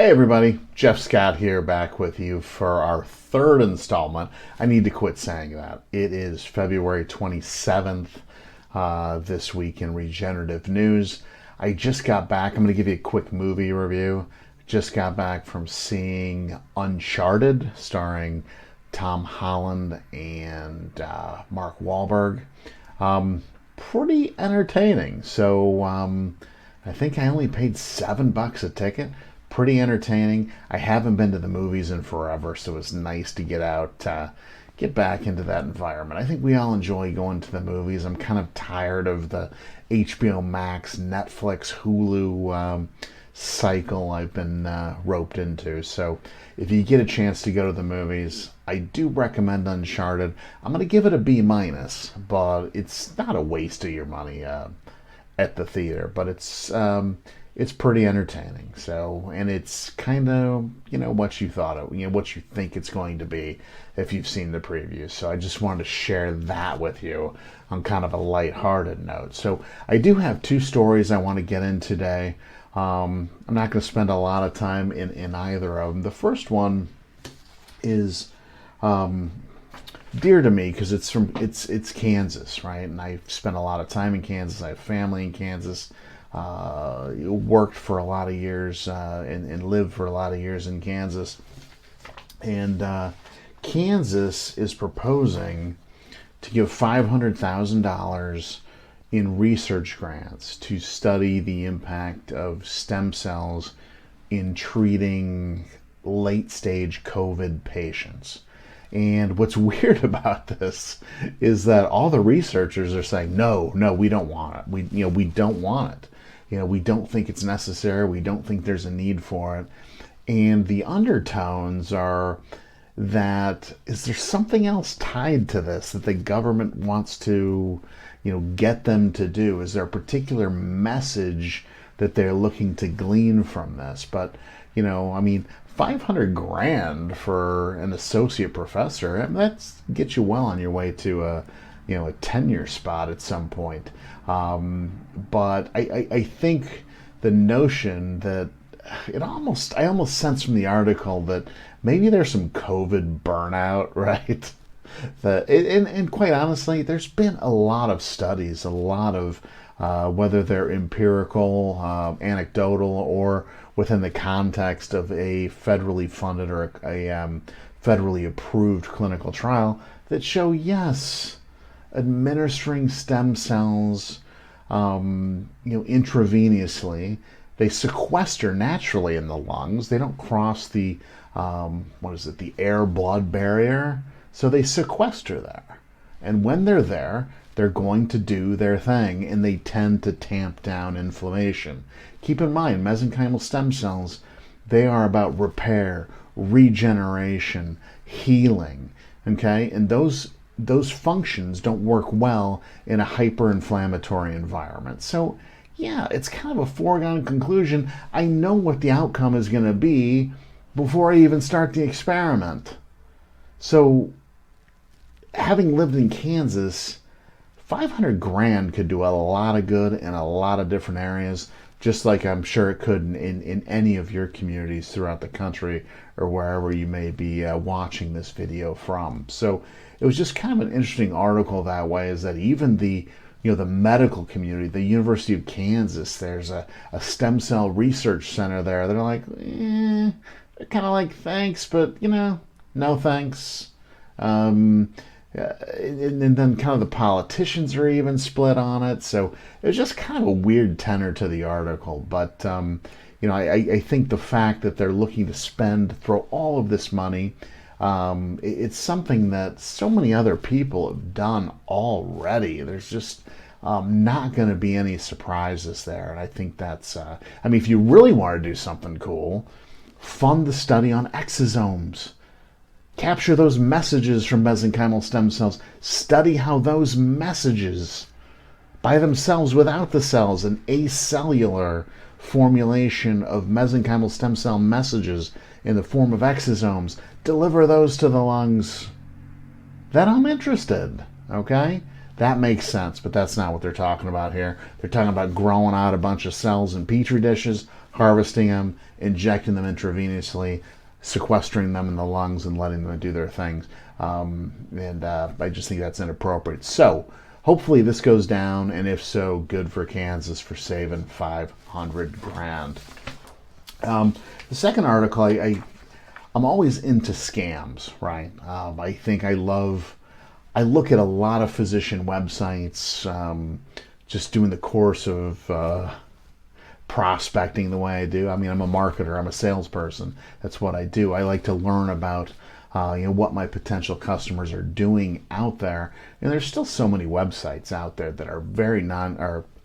Hey everybody, Jeff Scott here, back with you for our third installment. I need to quit saying that. It is February 27th this week in Regenerative News. I just got back. I'm going to give you a quick movie review. Just got back from seeing Uncharted, starring Tom Holland and Mark Wahlberg. Pretty entertaining. So I think I only paid $7 a ticket. Pretty entertaining. I haven't been to the movies in forever, so it's nice to get out, get back into that environment. I think we all enjoy going to the movies. I'm kind of tired of the HBO Max, Netflix, Hulu cycle I've been roped into. So if you get a chance to go to the movies, I do recommend Uncharted. I'm going to give it a B-, but it's not a waste of your money at the theater. But it's pretty entertaining. So, and it's kind of, what you thought of, what you think it's going to be if you've seen the previews. So I just wanted to share that with you on kind of a lighthearted note. So I do have two stories I want to get in today. I'm not going to spend a lot of time in either of them. The first one is dear to me because it's Kansas, right? And I've spent a lot of time in Kansas. I have family in Kansas. Worked for a lot of years and lived for a lot of years in Kansas. And Kansas is proposing to give $500,000 in research grants to study the impact of stem cells in treating late-stage COVID patients. And what's weird about this is that all the researchers are saying, no, we don't want it. We don't want it. We don't think it's necessary. We don't think there's a need for it. And the undertones are that, is there something else tied to this that the government wants to, get them to do? Is there a particular message that they're looking to glean from this? But, 500 grand for an associate professor, that's gets you well on your way to a tenure spot at some point. But I think the notion that I almost sense from the article that maybe there's some COVID burnout, right? And quite honestly, there's been a lot of studies, a lot of whether they're empirical, anecdotal, or within the context of a federally funded or a federally approved clinical trial that show, yes, administering stem cells, intravenously, they sequester naturally in the lungs. They don't cross the the air-blood barrier, so they sequester there. And when they're there, they're going to do their thing, and they tend to tamp down inflammation. Keep in mind, mesenchymal stem cells, they are about repair, regeneration, healing. Okay, and those functions don't work well in a hyper-inflammatory environment. So, yeah, it's kind of a foregone conclusion. I know what the outcome is going to be before I even start the experiment. So, having lived in Kansas, 500 grand could do a lot of good in a lot of different areas, just like I'm sure it could in any of your communities throughout the country or wherever you may be watching this video from. So it was just kind of an interesting article that way, is that even the medical community, the University of Kansas, there's a stem cell research center there. They're like, they're kind of like, thanks, but no thanks. And then kind of the politicians are even split on it. So it was just kind of a weird tenor to the article. But, I think the fact that they're looking to throw all of this money, it's something that so many other people have done already. There's just not going to be any surprises there. And I think that's, if you really want to do something cool, fund the study on exosomes. Capture those messages from mesenchymal stem cells. Study how those messages, by themselves, without the cells, an acellular formulation of mesenchymal stem cell messages in the form of exosomes, deliver those to the lungs. Then I'm interested, okay? That makes sense, but that's not what they're talking about here. They're talking about growing out a bunch of cells in petri dishes, harvesting them, injecting them intravenously, sequestering them in the lungs, and letting them do their things. I just think that's inappropriate. So hopefully this goes down, and if so, good for Kansas for saving 500 grand. The second article, I'm always into scams, right? I look at a lot of physician websites, just doing the course of prospecting the way I do. I mean, I'm a marketer, I'm a salesperson. That's what I do. I like to learn about what my potential customers are doing out there. And there's still so many websites out there that are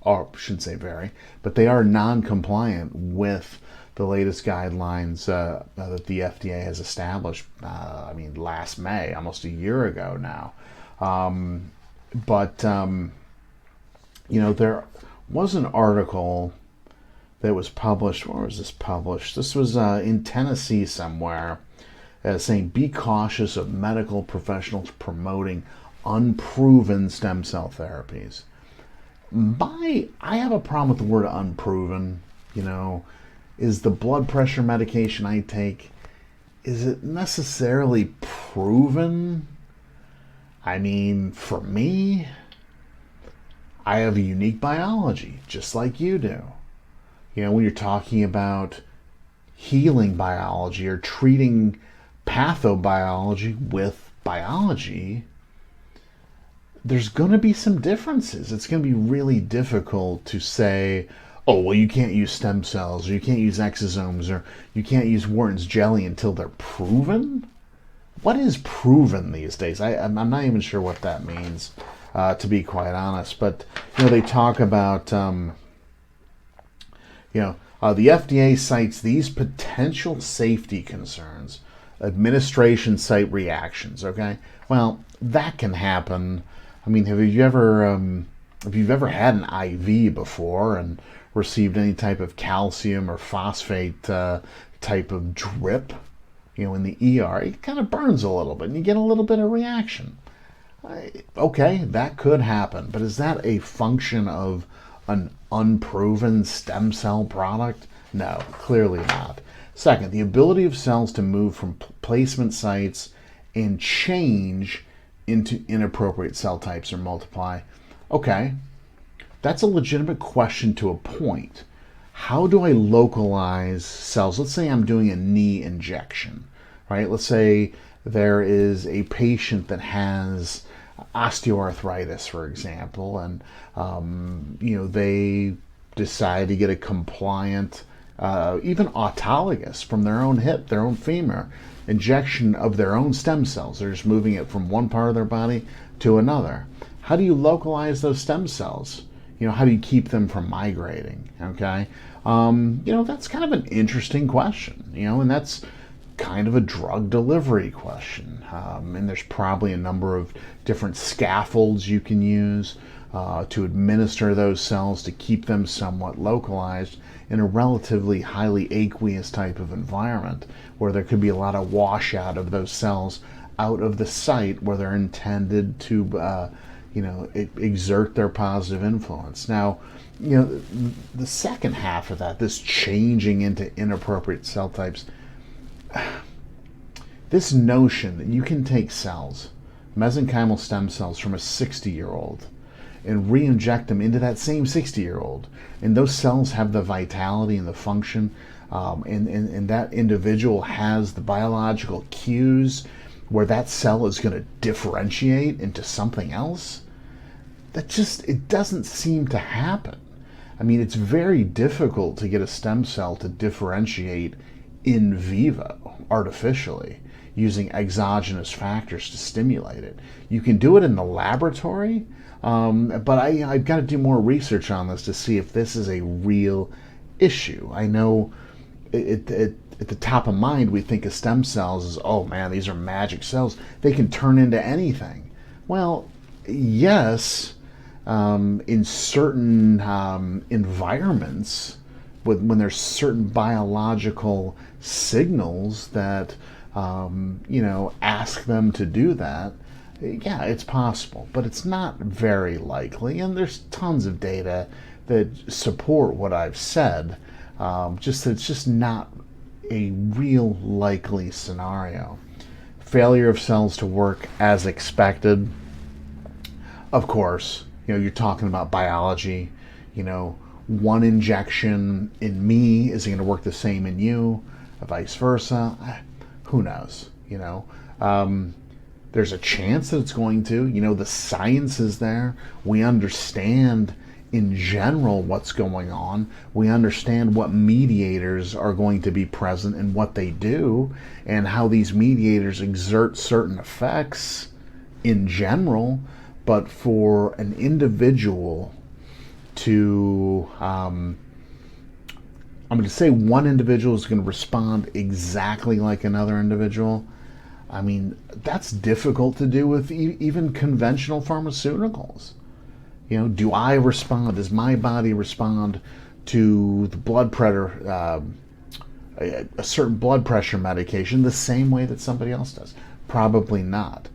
I shouldn't say very, but they are non-compliant with the latest guidelines that the FDA has established. Last May, almost a year ago now. There was an article that was published. Where was this published? This was in Tennessee somewhere, saying be cautious of medical professionals promoting unproven stem cell therapies. I have a problem with the word unproven. Is the blood pressure medication I take, is it necessarily proven? I mean, for me, I have a unique biology, just like you do. When you're talking about healing biology or treating pathobiology with biology, there's going to be some differences. It's going to be really difficult to say, oh, well, you can't use stem cells, or you can't use exosomes, or you can't use Wharton's jelly until they're proven? What is proven these days? I'm not even sure what that means, to be quite honest. But, they talk about, the FDA cites these potential safety concerns. Administration site reactions, okay? Well, that can happen. I mean, have you ever had an IV before and received any type of calcium or phosphate type of drip, in the ER? It kind of burns a little bit and you get a little bit of reaction. Okay, that could happen, but is that a function of an unproven stem cell product? No, clearly not. Second, the ability of cells to move from placement sites and change into inappropriate cell types or multiply. Okay, that's a legitimate question to a point. How do I localize cells? Let's say I'm doing a knee injection, right? Let's say there is a patient that has osteoarthritis, for example, and they decide to get a compliant, even autologous from their own hip, their own femur, injection of their own stem cells. They're just moving it from one part of their body to another. How do you localize those stem cells? How do you keep them from migrating? Okay, that's kind of an interesting question. And that's kind of a drug delivery question. And there's probably a number of different scaffolds you can use to administer those cells to keep them somewhat localized in a relatively highly aqueous type of environment where there could be a lot of washout of those cells out of the site where they're intended to exert their positive influence. Now, the second half of that, this changing into inappropriate cell types, this notion that you can take cells, mesenchymal stem cells from a 60-year-old, and re-inject them into that same 60-year-old, and those cells have the vitality and the function, and that individual has the biological cues where that cell is going to differentiate into something else, it doesn't seem to happen. I mean, it's very difficult to get a stem cell to differentiate in vivo, artificially, using exogenous factors to stimulate it. You can do it in the laboratory, but I've got to do more research on this to see if this is a real issue. I know at the top of mind, we think of stem cells as, oh man, these are magic cells. They can turn into anything. Well, yes, in certain environments, when there's certain biological signals that ask them to do that, Yeah, it's possible, but it's not very likely, and there's tons of data that support what I've said. Just that it's just not a real likely scenario. Failure of cells to work as expected. Of course, you're talking about biology. One injection in me isn't going to work the same in you, vice versa. Who knows? There's a chance that it's going to. The science is there. We understand in general what's going on. We understand what mediators are going to be present and what they do, and how these mediators exert certain effects in general. But for an individual to, I'm going to say one individual is going to respond exactly like another individual. I mean, that's difficult to do with even conventional pharmaceuticals. Do I respond? Does my body respond to the blood pressure, a certain blood pressure medication, the same way that somebody else does? Probably not.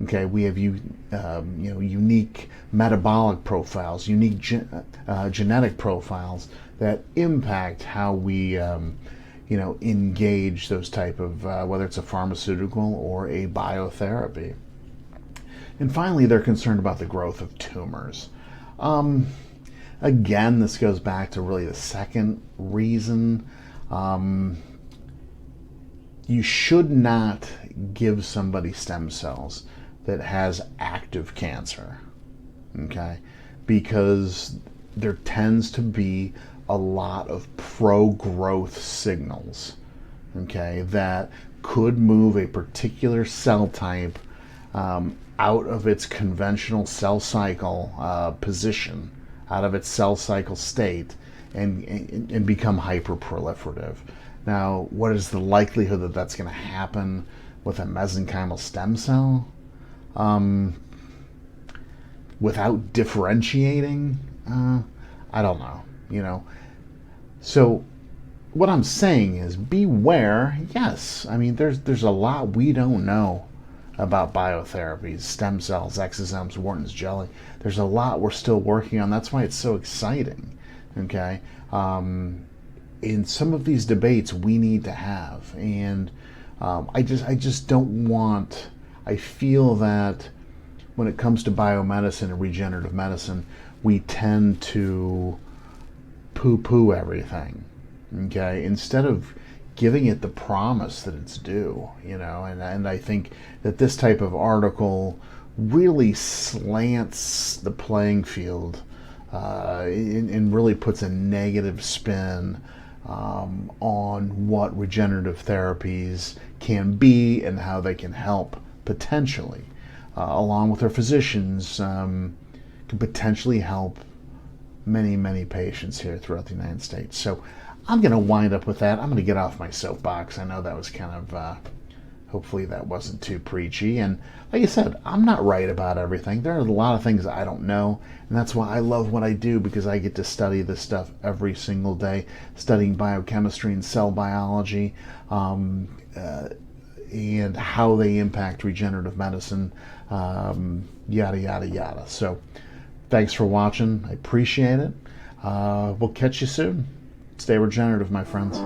Okay, we have unique metabolic profiles, unique genetic profiles that impact how we engage those type of, whether it's a pharmaceutical or a biotherapy. And finally, they're concerned about the growth of tumors. Again, this goes back to really the second reason. You should not give somebody stem cells that has active cancer, okay? Because there tends to be a lot of pro-growth signals, okay, that could move a particular cell type out of its conventional cell cycle position, out of its cell cycle state, and become hyperproliferative. Now, what is the likelihood that that's going to happen with a mesenchymal stem cell? Without differentiating? I don't know, So what I'm saying is beware. Yes, I mean, there's a lot we don't know about biotherapies, stem cells, exosomes, Wharton's jelly. There's a lot we're still working on. That's why it's so exciting, okay? In some of these debates we need to have, and I just don't want. I feel that when it comes to biomedicine and regenerative medicine, we tend to poo-poo everything, okay? Instead of giving it the promise that it's due, and I think that this type of article really slants the playing field and really puts a negative spin on what regenerative therapies can be and how they can help potentially, along with our physicians, can potentially help many patients here throughout the United States. So I'm going to wind up with that. I'm going to get off my soapbox. I know that was kind of, hopefully that wasn't too preachy. And like I said, I'm not right about everything. There are a lot of things I don't know, and that's why I love what I do, because I get to study this stuff every single day, studying biochemistry and cell biology, and how they impact regenerative medicine, yada, yada, yada. So thanks for watching. I appreciate it. We'll catch you soon. Stay regenerative, my friends.